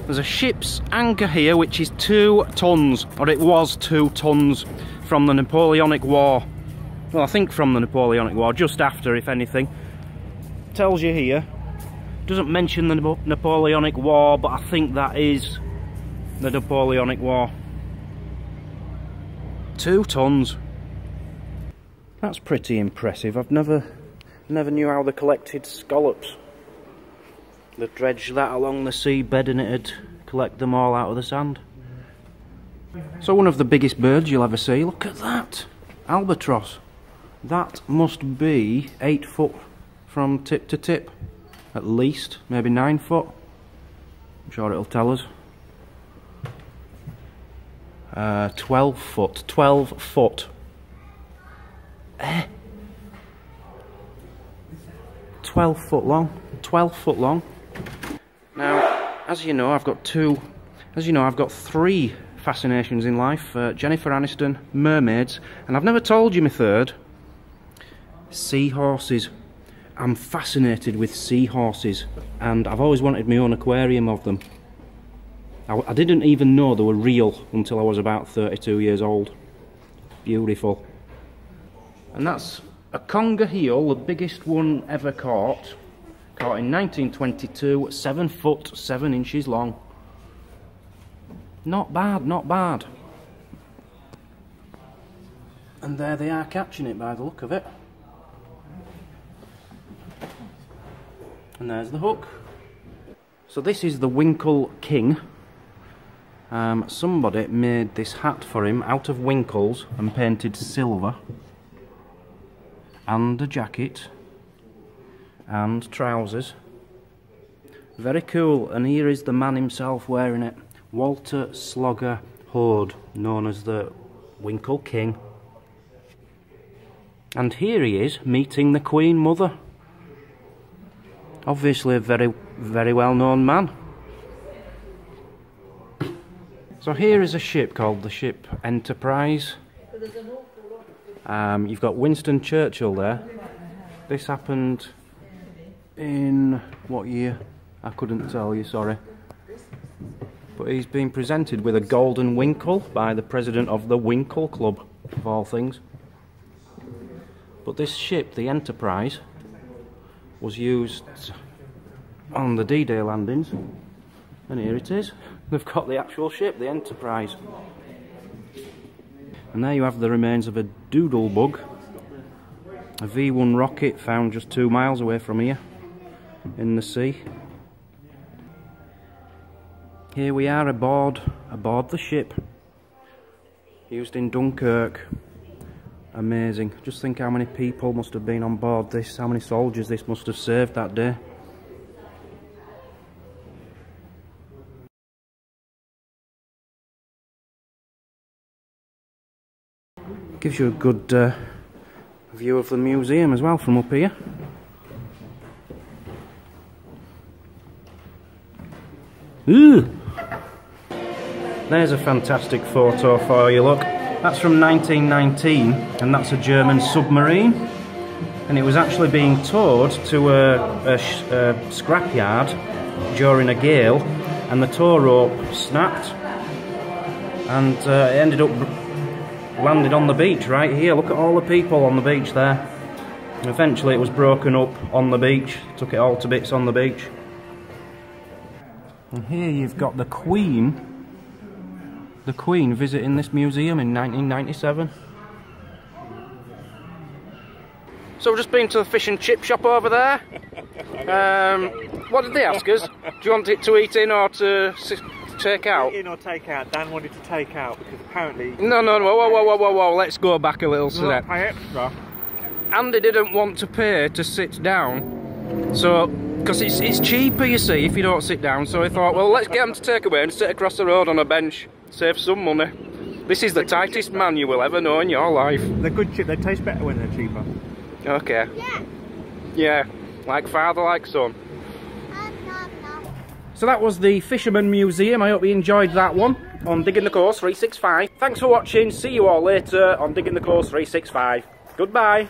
There's a ship's anchor here which is 2 tons, or it was 2 tons from the Napoleonic War. Well, I think from the Napoleonic War, just after if anything. Tells you here. Doesn't mention the Napoleonic War, but I think that is the Napoleonic War. 2 tons. That's pretty impressive. I've never knew how they collected scallops. They'd dredge that along the seabed and it'd collect them all out of the sand. So one of the biggest birds you'll ever see. Look at that! Albatross. That must be 8 foot from tip to tip. At least, maybe 9 foot. I'm sure it'll tell us. 12 foot. 12 foot. 12 foot long. 12 foot long. Now, as you know, I've got 3 fascinations in life. Jennifer Aniston, mermaids, and I've never told you my third. Seahorses. I'm fascinated with seahorses, and I've always wanted my own aquarium of them. I didn't even know they were real until I was about 32 years old. Beautiful. And that's a conger heel, the biggest one ever caught. Caught in 1922, 7 foot 7 inches long. Not bad, not bad. And there they are catching it by the look of it. And there's the hook. So this is the Winkle King. Somebody made this hat for him out of Winkles and painted silver. And a jacket. And trousers. Very cool, and here is the man himself wearing it. Walter Slogger Hoad, known as the Winkle King. And here he is meeting the Queen Mother. Obviously a very, very well known man. So here is a ship called the ship Enterprise. You've got Winston Churchill there. This happened in what year? I couldn't tell you, sorry. But he's been presented with a golden Winkle by the president of the Winkle Club, of all things. But this ship, the Enterprise, was used on the D-Day landings, and here it is. They've got the actual ship, the Enterprise. And there you have the remains of a doodlebug, a V1 rocket found just 2 miles away from here in the sea. Here we are aboard the ship, used in Dunkirk. Amazing. Just think how many people must have been on board this, how many soldiers this must have saved that day. Gives you a good view of the museum as well from up here. Ooh! There's a fantastic photo for you, look. That's from 1919, and that's a German submarine. And it was actually being towed to a scrapyard during a gale, and the tow rope snapped. And it ended up landed on the beach right here. Look at all the people on the beach there. And eventually it was broken up on the beach, took it all to bits on the beach. And here you've got the Queen visiting this museum in 1997. So we've just been to the fish and chip shop over there. What did they ask us? Do you want it to eat in or to take out? Eat in or take out. Dan wanted to take out because apparently... No, whoa, let's go back a little step. Pay extra. Andy didn't want to pay to sit down, so... Because it's cheaper, you see, if you don't sit down. So I thought, well, let's get them to take away and sit across the road on a bench. Save some money. This is the tightest man you will ever know in your life. They're good chip. They taste better when they're cheaper. Okay. Yeah. Like father, like son. So that was the Fisherman Museum. I hope you enjoyed that one on Digging the Coast 365. Thanks for watching. See you all later on Digging the Coast 365. Goodbye.